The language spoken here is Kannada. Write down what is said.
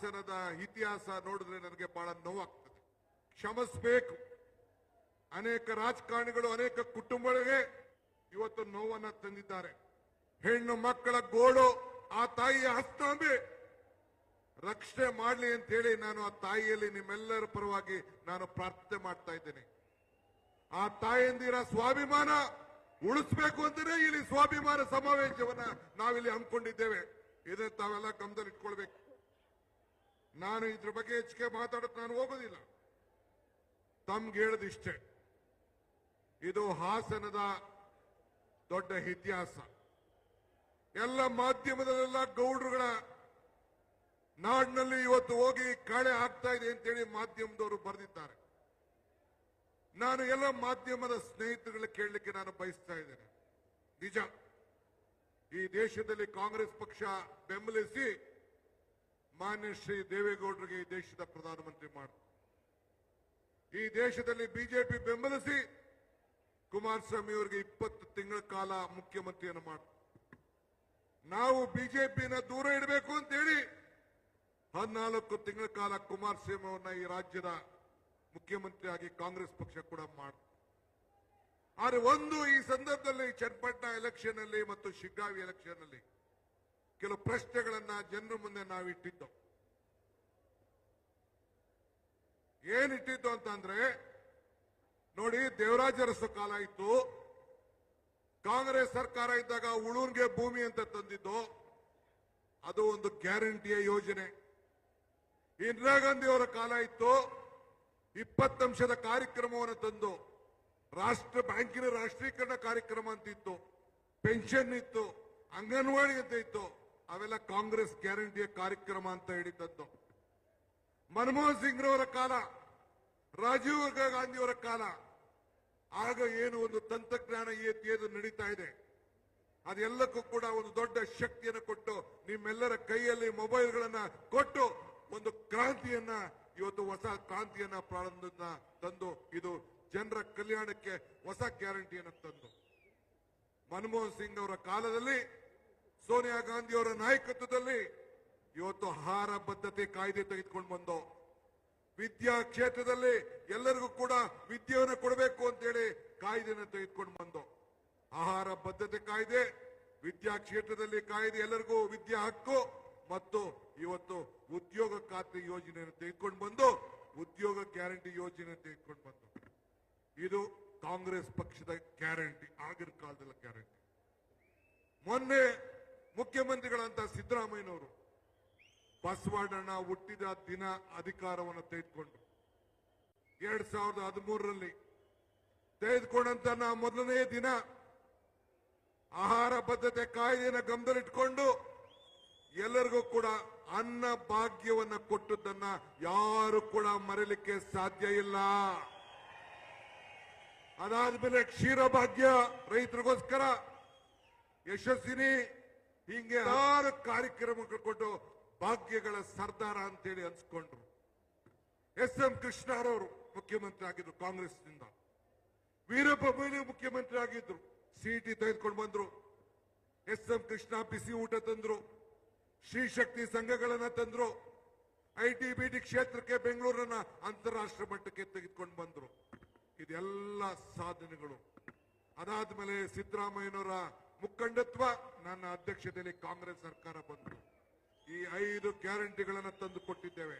ಹಾಸನದ ಇತಿಹಾಸ ನೋಡಿದ್ರೆ ನನಗೆ ಬಹಳ ನೋವಾಗ್ತದೆ. ಕ್ಷಮಿಸಬೇಕು. ಅನೇಕ ರಾಜಕಾರಣಿಗಳು ಅನೇಕ ಕುಟುಂಬಗಳಿಗೆ ಇವತ್ತು ನೋವನ್ನ ತಂದಿದ್ದಾರೆ. ಹೆಣ್ಣು ಮಕ್ಕಳ ಗೋಳು, ಆ ತಾಯಿಯ ಹಸ್ತಾಂಬೆ ರಕ್ಷಣೆ ಮಾಡಲಿ ಅಂತ ಹೇಳಿ ನಾನು ಆ ತಾಯಿಯಲ್ಲಿ ನಿಮ್ಮೆಲ್ಲರ ಪರವಾಗಿ ನಾನು ಪ್ರಾರ್ಥನೆ ಮಾಡ್ತಾ ಇದ್ದೇನೆ. ಆ ತಾಯಿಯಂದಿರ ಸ್ವಾಭಿಮಾನ ಉಳಿಸಬೇಕು ಅಂತಾನೆ ಇಲ್ಲಿ ಸ್ವಾಭಿಮಾನ ಸಮಾವೇಶವನ್ನ ನಾವಿಲ್ಲಿ ಹಮ್ಮಿಕೊಂಡಿದ್ದೇವೆ. ಇದನ್ನ ತಾವೆಲ್ಲ ಗಮನದಲ್ಲಿ ಇಟ್ಕೊಳ್ಬೇಕು. ನಾನು ಇದ್ರ ಬಗ್ಗೆ ಹೆಚ್ಚಿಗೆ ಮಾತಾಡೋಕೆ ನಾನು ಹೋಗೋದಿಲ್ಲ. ತಮ್ಗೆ ಹೇಳದಿಷ್ಟೇ, ಇದು ಹಾಸನದ ದೊಡ್ಡ ಇತಿಹಾಸ. ಎಲ್ಲ ಮಾಧ್ಯಮದಲ್ಲೆಲ್ಲ ಗೌಡ್ರುಗಳ ನಾಡಿನಲ್ಲಿ ಇವತ್ತು ಹೋಗಿ ಕಳೆ ಆಗ್ತಾ ಇದೆ ಅಂತೇಳಿ ಮಾಧ್ಯಮದವರು ಬರೆದಿದ್ದಾರೆ. ನಾನು ಎಲ್ಲ ಮಾಧ್ಯಮದ ಸ್ನೇಹಿತರುಗಳ ಕೇಳಲಿಕ್ಕೆ ನಾನು ಬಯಸ್ತಾ ಇದ್ದೇನೆ. ನಿಜ, ಈ ದೇಶದಲ್ಲಿ ಕಾಂಗ್ರೆಸ್ ಪಕ್ಷ ಬೆಂಬಲಿಸಿ ಮಾನ್ಯ ಶ್ರೀ ದೇವೇಗೌಡರಿಗೆ ಈ ದೇಶದ ಪ್ರಧಾನಮಂತ್ರಿ ಮಾಡಿತು. ಈ ದೇಶದಲ್ಲಿ ಬಿಜೆಪಿ ಬೆಂಬಲಿಸಿ ಕುಮಾರಸ್ವಾಮಿ ಅವರಿಗೆ 20 ತಿಂಗಳ ಕಾಲ ಮುಖ್ಯಮಂತ್ರಿಯನ್ನು ಮಾಡಿತು. ನಾವು ಬಿಜೆಪಿನ ದೂರ ಇಡಬೇಕು ಅಂತೇಳಿ 14 ತಿಂಗಳ ಕಾಲ ಕುಮಾರಸ್ವಾಮಿ ಅವರನ್ನ ಈ ರಾಜ್ಯದ ಮುಖ್ಯಮಂತ್ರಿಯಾಗಿ ಕಾಂಗ್ರೆಸ್ ಪಕ್ಷ ಕೂಡ ಮಾಡಿತು. ಆದರೆ ಒಂದು ಈ ಸಂದರ್ಭದಲ್ಲಿ ಚನ್ನಪಟ್ಟಣ ಎಲೆಕ್ಷನ್ ಅಲ್ಲಿ ಮತ್ತು ಶಿಗ್ಗಾವಿ ಎಲೆಕ್ಷನ್ ಅಲ್ಲಿ ಕೆಲವು ಪ್ರಶ್ನೆಗಳನ್ನ ಜನರ ಮುಂದೆ ನಾವು ಇಟ್ಟಿದ್ದು. ಏನಿಟ್ಟಿದ್ದು ಅಂತಂದ್ರೆ, ನೋಡಿ, ದೇವರಾಜ ಅರಸು ಕಾಲ ಇತ್ತು. ಕಾಂಗ್ರೆಸ್ ಸರ್ಕಾರ ಇದ್ದಾಗ ಉಳೂನ್ಗೆ ಭೂಮಿ ಅಂತ ತಂದಿದ್ದು, ಅದು ಒಂದು ಗ್ಯಾರಂಟಿಯ ಯೋಜನೆ. ಇಂದಿರಾ ಗಾಂಧಿ ಅವರ ಕಾಲ ಇತ್ತು, 20 ಅಂಶದ ಕಾರ್ಯಕ್ರಮವನ್ನು ತಂದು ರಾಷ್ಟ್ರ ಬ್ಯಾಂಕಿನ ರಾಷ್ಟ್ರೀಕರಣ ಕಾರ್ಯಕ್ರಮ ಅಂತ ಇತ್ತು, ಪೆನ್ಷನ್ ಇತ್ತು, ಅಂಗನವಾಡಿ ಅಂತ ಇತ್ತು. ಅವೆಲ್ಲ ಕಾಂಗ್ರೆಸ್ ಗ್ಯಾರಂಟಿಯ ಕಾರ್ಯಕ್ರಮ ಅಂತ ಹೇಳಿದ್ದು. ಮನಮೋಹನ್ ಸಿಂಗ್ ರವರ ಕಾಲ, ರಾಜೀವ್ ಗಾಂಧಿಯವರ ಕಾಲ, ಆಗ ಏನು ಒಂದು ತಂತ್ರಜ್ಞಾನ ಏನು ನಡೀತಾ ಇದೆ, ಅದೆಲ್ಲಕ್ಕೂ ಕೂಡ ಒಂದು ದೊಡ್ಡ ಶಕ್ತಿಯನ್ನು ಕೊಟ್ಟು ನಿಮ್ಮೆಲ್ಲರ ಕೈಯಲ್ಲಿ ಮೊಬೈಲ್ಗಳನ್ನ ಕೊಟ್ಟು ಒಂದು ಕ್ರಾಂತಿಯನ್ನ, ಇವತ್ತು ಹೊಸ ಕ್ರಾಂತಿಯನ್ನ ಪ್ರಾರಂಭ ತಂದು ಇದು ಜನರ ಕಲ್ಯಾಣಕ್ಕೆ ಹೊಸ ಗ್ಯಾರಂಟಿಯನ್ನು ತಂದು, ಮನಮೋಹನ್ ಸಿಂಗ್ ಅವರ ಕಾಲದಲ್ಲಿ ಸೋನಿಯಾ ಗಾಂಧಿ ಅವರ ನಾಯಕತ್ವದಲ್ಲಿ ಇವತ್ತು ಆಹಾರ ಬದ್ಧತೆ ಕಾಯ್ದೆ ತೆಗೆದುಕೊಂಡು ಬಂದು, ವಿದ್ಯಾ ಕ್ಷೇತ್ರದಲ್ಲಿ ಎಲ್ಲರಿಗೂ ಕೂಡ ವಿದ್ಯೆಯನ್ನು ಕೊಡಬೇಕು ಅಂತೇಳಿ ಕಾಯ್ದೆಯನ್ನು ತೆಗೆದುಕೊಂಡು ಬಂದು, ಆಹಾರ ಬದ್ಧತೆ ಕಾಯ್ದೆ, ವಿದ್ಯಾ ಕ್ಷೇತ್ರದಲ್ಲಿ ಕಾಯ್ದೆ, ಎಲ್ಲರಿಗೂ ವಿದ್ಯಾ ಹಕ್ಕು ಮತ್ತು ಇವತ್ತು ಉದ್ಯೋಗ ಖಾತ್ರಿ ಯೋಜನೆಯನ್ನು ತೆಗೆದುಕೊಂಡು ಬಂದು ಉದ್ಯೋಗ ಗ್ಯಾರಂಟಿ ಯೋಜನೆ ತೆಗೆದುಕೊಂಡು ಬಂದು, ಇದು ಕಾಂಗ್ರೆಸ್ ಪಕ್ಷದ ಗ್ಯಾರಂಟಿ, ಆಗಿನ ಕಾಲದ ಗ್ಯಾರಂಟಿ. ಮೊನ್ನೆ ಮುಖ್ಯಮಂತ್ರಿಗಳಂತ ಸಿದ್ದರಾಮಯ್ಯನವರು ಬಸವಣ್ಣನ ಹುಟ್ಟಿದ ದಿನ ಅಧಿಕಾರವನ್ನು ತೆಗೆದುಕೊಂಡು 2013ರಲ್ಲಿ ತೆಗೆದುಕೊಂಡಂತ ಮೊದಲನೇ ದಿನ ಆಹಾರ ಬದ್ಧತೆ ಕಾಯ್ದೆಯನ್ನು ಗಮನದಲ್ಲಿಟ್ಟುಕೊಂಡು ಎಲ್ಲರಿಗೂ ಕೂಡ ಅನ್ನ ಭಾಗ್ಯವನ್ನ ಕೊಟ್ಟದ್ದನ್ನ ಯಾರು ಕೂಡ ಮರೆಯಲಿಕ್ಕೆ ಸಾಧ್ಯ ಇಲ್ಲ. ಅದಾದ್ಮೇಲೆ ಕ್ಷೀರ ಭಾಗ್ಯ ರೈತರಿಗೋಸ್ಕರ ಯಶಸ್ವಿನಿ, ಹಿಂಗೆ 6 ಕಾರ್ಯಕ್ರಮಗಳು ಕೊಟ್ಟು ಭಾಗ್ಯಗಳ ಸರ್ದಾರ ಅಂತೇಳಿ ಅನ್ಸ್ಕೊಂಡ್ರು. ಎಸ್.ಎಂ. ಕೃಷ್ಣರವರು ಮುಖ್ಯಮಂತ್ರಿ ಆಗಿದ್ರು ಕಾಂಗ್ರೆಸ್ನಿಂದ, ವೀರಪ್ಪ ಮೊಯ್ಲಿ ಮುಖ್ಯಮಂತ್ರಿ ಆಗಿದ್ರು, ಸಿಟಿ ತೆಗೆದುಕೊಂಡು ಬಂದ್ರು. ಎಸ್.ಎಂ. ಕೃಷ್ಣ ಬಿಸಿ ಊಟ ತಂದ್ರು, ಶ್ರೀ ಶಕ್ತಿ ಸಂಘಗಳನ್ನ ತಂದ್ರು, ಐಟಿ-ಬಿಟಿ ಕ್ಷೇತ್ರಕ್ಕೆ ಬೆಂಗಳೂರನ್ನ ಅಂತಾರಾಷ್ಟ್ರೀಯ ಮಟ್ಟಕ್ಕೆ ತೆಗೆದುಕೊಂಡು ಬಂದ್ರು. ಇದೆಲ್ಲ ಸಾಧನೆಗಳು. ಅದಾದ್ಮೇಲೆ ಸಿದ್ದರಾಮಯ್ಯನವರ ಮುಖಂಡತ್ವ, ನನ್ನ ಅಧ್ಯಕ್ಷತೆಯಲ್ಲಿ ಕಾಂಗ್ರೆಸ್ ಸರ್ಕಾರ ಬಂತು. ಈ 5 ಗ್ಯಾರಂಟಿಗಳನ್ನು ತಂದು ಕೊಟ್ಟಿದ್ದೇವೆ.